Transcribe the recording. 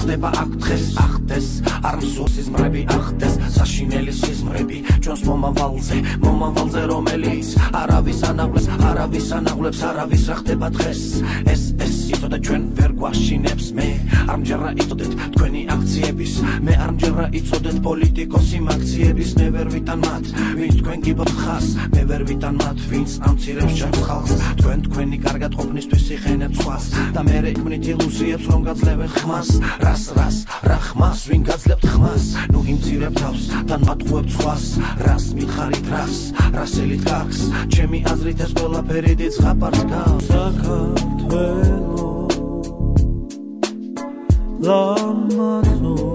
ხდება აქ დღეს ახდეს არ მსურს სიზმრები ახდეს საშინელი სიზმრები ჩვენს მომავალზე რომელიც არავის ანაღლებს არავის რა ხდება დღეს ეს იცოდეთ ჩვენ ვერ გვაშინებს მე არ მჯერა იცოდეთ თქვენი აქციების მე არ მჯერა იცოდეთ პოლიტიკოსი აქციების მე ვერ ვიტან მათ ვინც თქვენ გიბოთ ხას მე ვერ ვიტან მათ ვინც ამცირებს ჩემს ხალხს თქვენი კარგად ყოფნისთვის იხენებთ სხვას და მე რეკვნით ილუზიებს რომ გაძლევენ ხმას რა ხმას ვინ გაძლევთ ხმას ნუ იმცირებ თავს და მატყუებთ სხვას რას მითხარით რას ელით გაქს ჩემი აზრით ეს ყველაფერი დიდ ზღაპარს გავს საქართველო ლამაზო